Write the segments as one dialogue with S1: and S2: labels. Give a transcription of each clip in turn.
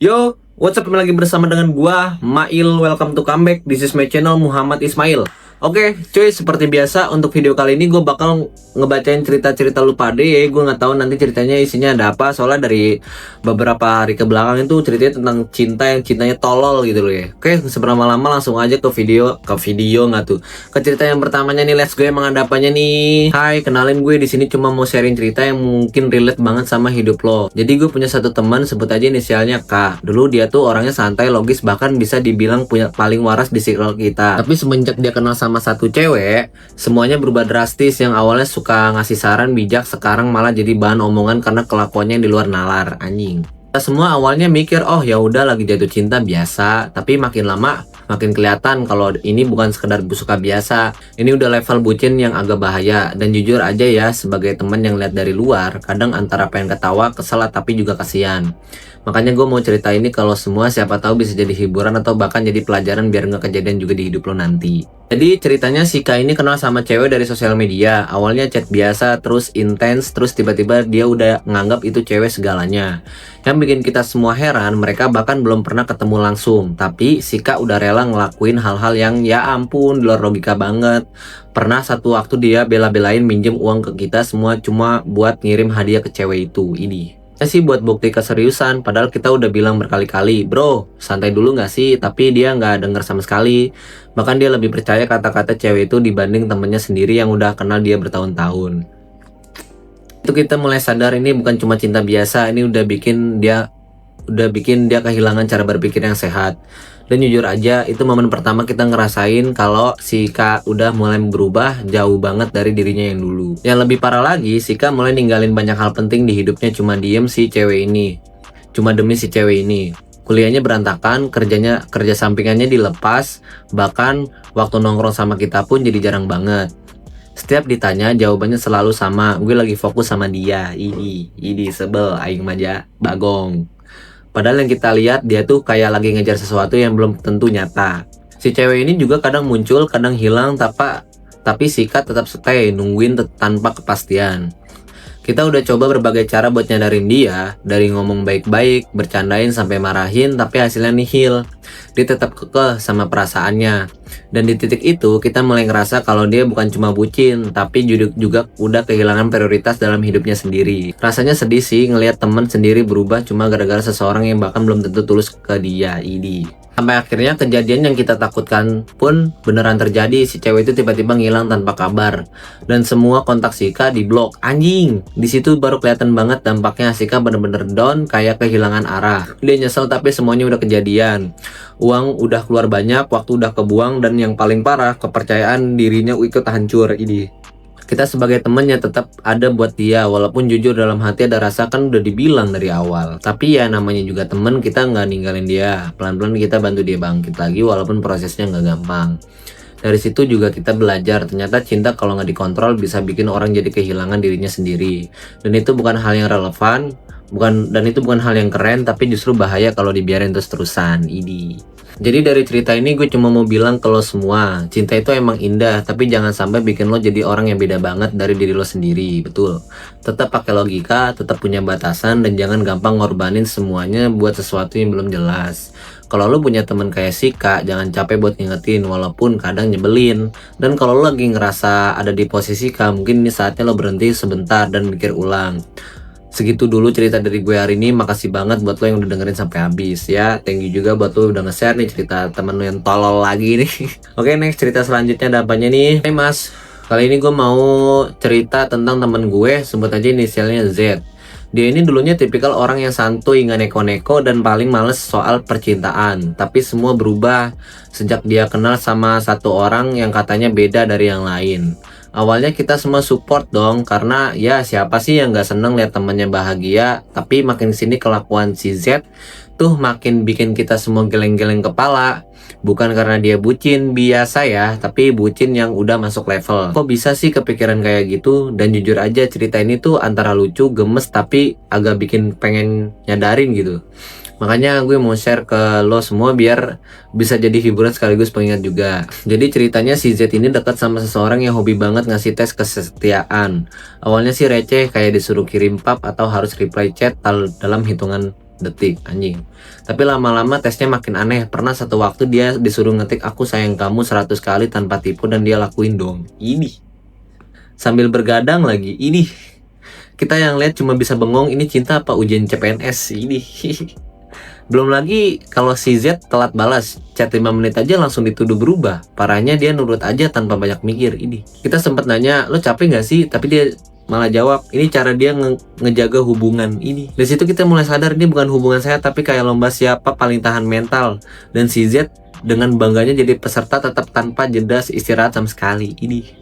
S1: Yo, what's up? Kembali lagi bersama dengan gua, Mail. Welcome to comeback. This is my channel Muhammad Ismail. Oke, cuy, seperti biasa untuk video kali ini gue bakal ngebacain cerita-cerita lu pade ya. Gue nggak tahu nanti ceritanya isinya ada apa. Soalnya dari beberapa hari ke belakang itu ceritanya tentang cinta yang cintanya tolol gitu loh ya. Oke, seberapa-lama langsung aja ke video nggak tuh? Ke cerita yang pertamanya nih, let's go. Emang ada apanya nih? Hai, kenalin gue di sini cuma mau sharing cerita yang mungkin relate banget sama hidup lo. Jadi gue punya satu teman, sebut aja inisialnya K. Dulu dia tuh orangnya santai, logis, bahkan bisa dibilang punya paling waras di circle kita. Tapi semenjak dia kenal sama satu cewek, semuanya berubah drastis. Yang awalnya suka ngasih saran bijak, sekarang malah jadi bahan omongan karena kelakuannya yang di luar nalar. Anjing. Kita semua awalnya mikir, oh ya udah lagi jatuh cinta biasa, tapi makin lama makin kelihatan kalau ini bukan sekedar suka biasa. Ini udah level bucin yang agak bahaya. Dan jujur aja ya, sebagai teman yang lihat dari luar, kadang antara pengen ketawa, kesel, tapi juga kasihan. Makanya gue mau cerita ini kalau semua siapa tahu bisa jadi hiburan atau bahkan jadi pelajaran biar nggak kejadian juga di hidup lo nanti. Jadi ceritanya si K ini kenal sama cewek dari sosial media. Awalnya chat biasa, terus intens, terus tiba-tiba dia udah nganggap itu cewek segalanya. Yang bikin kita semua heran, mereka bahkan belum pernah ketemu langsung. Tapi si K udah rela ngelakuin hal-hal yang ya ampun, di luar logika banget. Pernah satu waktu dia bela-belain minjem uang ke kita semua cuma buat ngirim hadiah ke cewek itu. Ini sih buat bukti keseriusan, padahal kita udah bilang berkali-kali, bro, santai dulu gak sih? Tapi dia nggak denger sama sekali. Bahkan dia lebih percaya kata-kata cewek itu dibanding temennya sendiri yang udah kenal dia bertahun-tahun. Itu kita mulai sadar ini bukan cuma cinta biasa, ini udah bikin dia kehilangan cara berpikir yang sehat. Dan jujur aja, itu momen pertama kita ngerasain kalau si K udah mulai berubah jauh banget dari dirinya yang dulu. Yang lebih parah lagi, si K mulai ninggalin banyak hal penting di hidupnya cuma diem si cewek ini. Cuma demi si cewek ini. Kuliahnya berantakan, kerja sampingannya dilepas, bahkan waktu nongkrong sama kita pun jadi jarang banget. Setiap ditanya, jawabannya selalu sama, gue lagi fokus sama dia. Ini sebel, aing maja, bagong. Padahal yang kita lihat dia tuh kayak lagi ngejar sesuatu yang belum tentu nyata. Si cewek ini juga kadang muncul, kadang hilang, tapi sikat tetap stay, nungguin tanpa kepastian. Kita udah coba berbagai cara buat nyadarin dia, dari ngomong baik-baik, bercandain sampai marahin, tapi hasilnya nihil. Dia tetap kekeh sama perasaannya. Dan di titik itu kita mulai ngerasa kalau dia bukan cuma bucin, tapi juga udah kehilangan prioritas dalam hidupnya sendiri. Rasanya sedih sih ngelihat teman sendiri berubah cuma gara-gara seseorang yang bahkan belum tentu tulus ke dia. Sampai akhirnya kejadian yang kita takutkan pun beneran terjadi. Si cewek itu tiba-tiba ngilang tanpa kabar dan semua kontak Sika diblok. Anjing. Di situ baru kelihatan banget dampaknya. Sika bener-bener down, kayak kehilangan arah. Dia nyesel tapi semuanya udah kejadian. Uang udah keluar banyak, waktu udah kebuang, dan yang paling parah, kepercayaan dirinya ikut hancur. Kita sebagai temennya tetap ada buat dia, walaupun jujur dalam hati ada rasa kan udah dibilang dari awal. Tapi ya namanya juga temen, kita nggak ninggalin dia. Pelan-pelan kita bantu dia bangkit lagi walaupun prosesnya nggak gampang. Dari situ juga kita belajar, ternyata cinta kalau nggak dikontrol bisa bikin orang jadi kehilangan dirinya sendiri. Dan itu bukan hal yang relevan, itu bukan hal yang keren, tapi justru bahaya kalau dibiarin terus-terusan. Jadi dari cerita ini gue cuma mau bilang ke lo semua, cinta itu emang indah, tapi jangan sampai bikin lo jadi orang yang beda banget dari diri lo sendiri. Betul, tetap pakai logika, tetap punya batasan, dan jangan gampang ngorbanin semuanya buat sesuatu yang belum jelas. Kalau lo punya temen kayak si Kak, jangan capek buat ngingetin walaupun kadang nyebelin. Dan kalau lo lagi ngerasa ada di posisi Kak, mungkin ini saatnya lo berhenti sebentar dan mikir ulang. Segitu dulu cerita dari gue hari ini. Makasih banget buat lo yang udah dengerin sampai habis ya. Thank you juga buat lo udah nge-share nih cerita temen lo yang tolol lagi nih. Oke, next cerita selanjutnya ada apanya nih? Hai mas, kali ini gue mau cerita tentang temen gue, sebut aja inisialnya Z. Dia ini dulunya tipikal orang yang santuy, nggak neko-neko, dan paling males soal percintaan. Tapi semua berubah sejak dia kenal sama satu orang yang katanya beda dari yang lain. Awalnya kita semua support dong, karena ya siapa sih yang gak seneng lihat temannya bahagia. Tapi makin sini kelakuan si Z tuh makin bikin kita semua geleng-geleng kepala. Bukan karena dia bucin biasa ya, tapi bucin yang udah masuk level. Kok bisa sih kepikiran kayak gitu? Dan jujur aja cerita ini tuh antara lucu, gemes, tapi agak bikin pengen nyadarin gitu. Makanya gue mau share ke lo semua biar bisa jadi hiburan sekaligus pengingat juga. Jadi ceritanya si Z ini dekat sama seseorang yang hobi banget ngasih tes kesetiaan. Awalnya sih receh, kayak disuruh kirim pap atau harus reply chat dalam hitungan detik anjing. Tapi lama-lama tesnya makin aneh. Pernah satu waktu dia disuruh ngetik aku sayang kamu 100 kali tanpa tipu dan dia lakuin dong. Ini sambil bergadang lagi. Ini kita yang lihat cuma bisa bengong, ini cinta apa ujian CPNS ini. Belum lagi kalau si Z telat balas, chat 5 menit aja langsung dituduh berubah. Parahnya dia nurut aja tanpa banyak mikir. Ini kita sempat nanya, lo capek gak sih? Tapi dia malah jawab, ini cara dia ngejaga hubungan ini. Dari situ kita mulai sadar ini bukan hubungan sehat, tapi kayak lomba siapa paling tahan mental. Dan si Z dengan bangganya jadi peserta tetap tanpa jeda istirahat sama sekali. Ini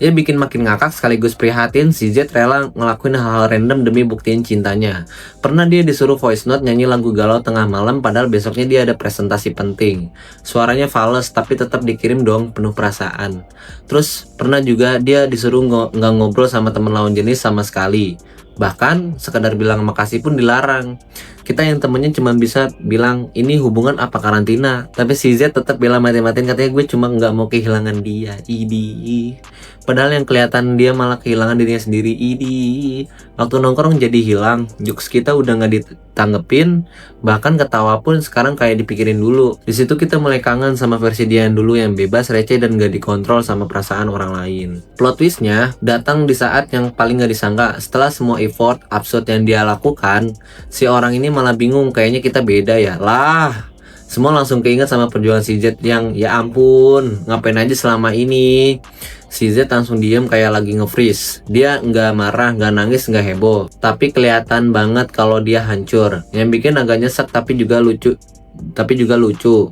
S1: ya bikin makin ngakak sekaligus prihatin. Si Z rela ngelakuin hal-hal random demi buktiin cintanya. Pernah dia disuruh voice note nyanyi lagu galau tengah malam padahal besoknya dia ada presentasi penting. Suaranya fals tapi tetap dikirim dong penuh perasaan. Terus pernah juga dia disuruh nggak ngobrol sama teman lawan jenis sama sekali. Bahkan sekedar bilang makasih pun dilarang. Kita yang temennya cuma bisa bilang ini hubungan apa karantina. Tapi si Z tetap bela mati-matiin katanya gue cuma nggak mau kehilangan dia. Idi. Padahal yang kelihatan dia malah kehilangan dirinya sendiri. Idi. Waktu nongkrong jadi hilang. Jokes kita udah nggak ditanggepin. Bahkan ketawa pun sekarang kayak dipikirin dulu. Di situ kita mulai kangen sama versi dia yang dulu yang bebas, receh dan gak dikontrol sama perasaan orang lain. Plot twistnya datang di saat yang paling gak disangka. Setelah semua effort absurd yang dia lakukan, si orang ini malah bingung, kayaknya kita beda ya. Lah, semua langsung keinget sama perjuangan si Z yang ya ampun, ngapain aja selama ini. Si Z langsung diem kayak lagi nge-freeze. Dia nggak marah, nggak nangis, nggak heboh, tapi kelihatan banget kalau dia hancur. Yang bikin agak nyesek tapi juga lucu,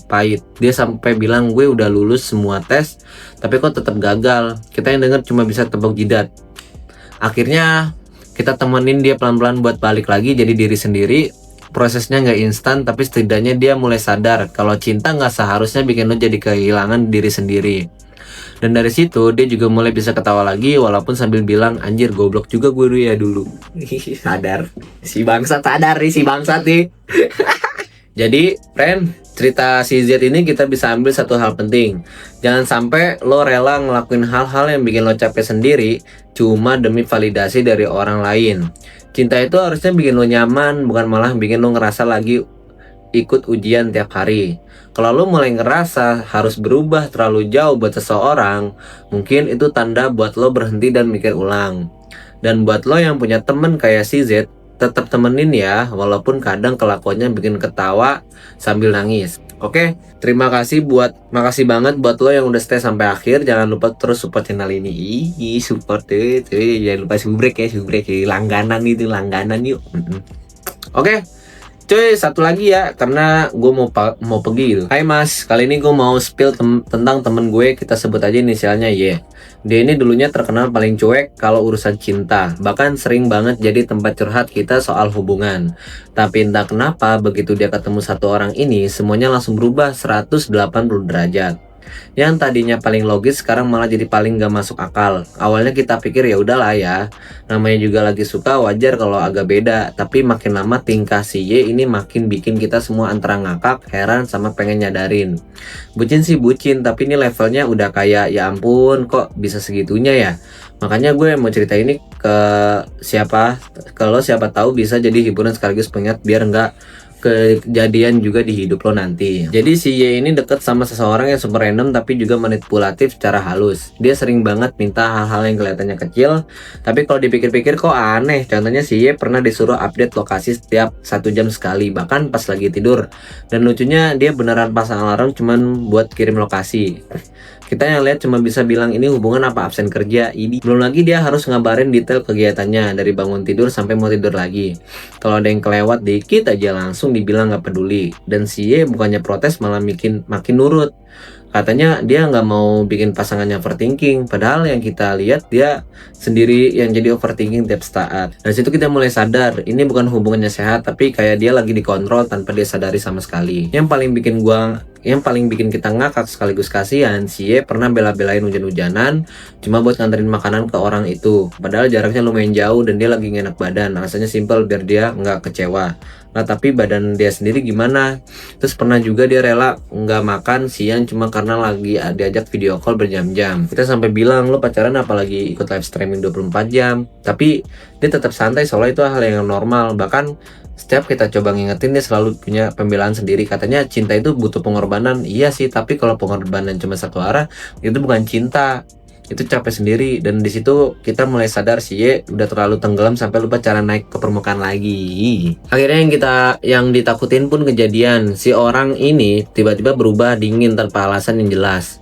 S1: pahit. Dia sampai bilang gue udah lulus semua tes tapi kok tetap gagal. Kita yang denger cuma bisa tepuk jidat. Akhirnya kita temenin dia pelan-pelan buat balik lagi jadi diri sendiri. Prosesnya nggak instan, tapi setidaknya dia mulai sadar kalau cinta nggak seharusnya bikin lo jadi kehilangan diri sendiri. Dan dari situ dia juga mulai bisa ketawa lagi walaupun sambil bilang anjir goblok juga gue dulu ya dulu. Sadar, si bangsat sadar nih si bangsat nih. Jadi friend, cerita si Z ini kita bisa ambil satu hal penting. Jangan sampai lo rela ngelakuin hal-hal yang bikin lo capek sendiri cuma demi validasi dari orang lain. Cinta itu harusnya bikin lo nyaman, bukan malah bikin lo ngerasa lagi ikut ujian tiap hari. Kalau lo mulai ngerasa harus berubah terlalu jauh buat seseorang, mungkin itu tanda buat lo berhenti dan mikir ulang. Dan buat lo yang punya temen kayak si Z, tetap temenin ya, walaupun kadang kelakuannya bikin ketawa sambil nangis. Oke, makasih banget buat lo yang udah stay sampai akhir. Jangan lupa terus support channel ini. Support tuh, jangan lupa subrek ya, langganan yuk. Oke. Cuy, satu lagi ya, karena gue mau pergi gitu. Hai mas, kali ini gue mau spill tentang temen gue, kita sebut aja inisialnya Y. Dia ini dulunya terkenal paling cuek kalau urusan cinta, bahkan sering banget jadi tempat curhat kita soal hubungan. Tapi entah kenapa, begitu dia ketemu satu orang ini, semuanya langsung berubah 180 derajat. Yang tadinya paling logis sekarang malah jadi paling gak masuk akal. Awalnya kita pikir ya udahlah ya, namanya juga lagi suka, wajar kalau agak beda. Tapi makin lama tingkah si Y ini makin bikin kita semua antara ngakak, heran sama pengen nyadarin. Bucin sih bucin, tapi ini levelnya udah kayak ya ampun kok bisa segitunya ya. Makanya gue mau cerita ini ke siapa tahu bisa jadi hiburan sekaligus pengingat biar nggak kejadian juga di hidup lo nanti. Jadi si Y ini deket sama seseorang yang super random tapi juga manipulatif secara halus. Dia sering banget minta hal-hal yang kelihatannya kecil, tapi kalau dipikir-pikir kok aneh. Contohnya si Y pernah disuruh update lokasi setiap 1 jam sekali, bahkan pas lagi tidur. Dan lucunya dia beneran pasang alarm cuman buat kirim lokasi. Kita yang lihat cuma bisa bilang ini hubungan apa absen kerja ini. Belum lagi dia harus ngabarin detail kegiatannya dari bangun tidur sampai mau tidur lagi. Kalau ada yang kelewat dikit aja langsung dibilang nggak peduli. Dan si Y bukannya protes malah makin nurut. Katanya dia nggak mau bikin pasangannya overthinking, padahal yang kita lihat dia sendiri yang jadi overthinking tiap saat. Dari situ kita mulai sadar ini bukan hubungannya sehat, tapi kayak dia lagi dikontrol tanpa dia sadari sama sekali. Yang paling bikin kita ngakak sekaligus kasihan, si Y pernah bela-belain hujan-hujanan cuma buat nganterin makanan ke orang itu. Padahal jaraknya lumayan jauh dan dia lagi nggak enak badan. Alasannya simpel biar dia nggak kecewa. Nah tapi badan dia sendiri gimana? Terus pernah juga dia rela nggak makan siang cuma karena lagi diajak video call berjam-jam. Kita sampai bilang lo pacaran apalagi ikut live streaming 24 jam. Tapi dia tetap santai soalnya itu hal yang normal. Bahkan setiap kita coba ngingetin dia selalu punya pembelaan sendiri. Katanya cinta itu butuh pengorbanan. Iya sih, tapi kalau pengorbanan cuma satu arah itu bukan cinta, itu capek sendiri. Dan di situ kita mulai sadar si Y udah terlalu tenggelam sampai lupa cara naik ke permukaan lagi. Akhirnya yang ditakutin pun kejadian. Si orang ini tiba-tiba berubah dingin tanpa alasan yang jelas.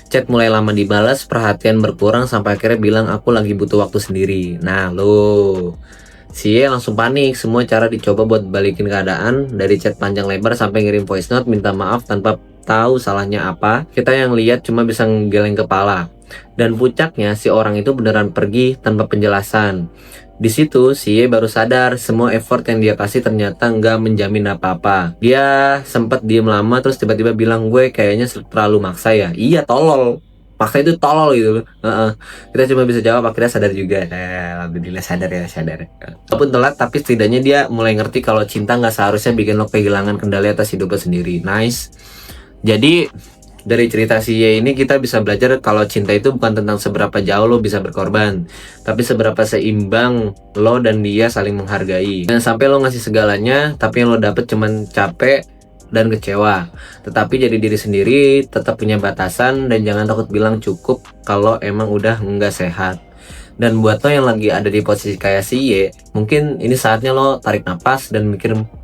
S1: Chat mulai lama dibalas, perhatian berkurang sampai akhirnya bilang aku lagi butuh waktu sendiri. Nah lo, si Y langsung panik. Semua cara dicoba buat balikin keadaan, dari chat panjang lebar sampai ngirim voice note minta maaf tanpa tahu salahnya apa. Kita yang lihat cuma bisa ngeleng kepala. Dan puncaknya si orang itu beneran pergi tanpa penjelasan. Di situ si Y baru sadar semua effort yang dia kasih ternyata nggak menjamin apa-apa. Dia sempat diem lama terus tiba-tiba bilang, gue kayaknya terlalu maksa ya. Iya tolol, maksa itu tolol gitu. Kita cuma bisa jawab akhirnya sadar juga. Alhamdulillah sadar ya, sadar. Walaupun telat tapi setidaknya dia mulai ngerti kalau cinta nggak seharusnya bikin lo kehilangan kendali atas hidup lo sendiri. Nice. Jadi dari cerita si Y ini kita bisa belajar kalau cinta itu bukan tentang seberapa jauh lo bisa berkorban, tapi seberapa seimbang lo dan dia saling menghargai. Jangan sampai lo ngasih segalanya tapi yang lo dapet cuman capek dan kecewa. Tetapi jadi diri sendiri, tetap punya batasan, dan jangan takut bilang cukup kalau emang udah nggak sehat. Dan buat lo yang lagi ada di posisi kayak si Y, mungkin ini saatnya lo tarik nafas dan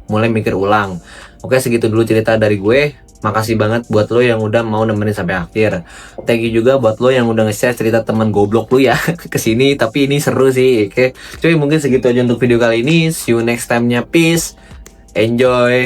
S1: mulai mikir ulang. Oke, segitu dulu cerita dari gue. Makasih banget buat lo yang udah mau nemenin sampai akhir. Thank you juga buat lo yang udah nge-share cerita teman goblok lo ya kesini. Tapi ini seru sih. Oke, cuy, mungkin segitu aja untuk video kali ini. See you next time-nya. Peace. Enjoy.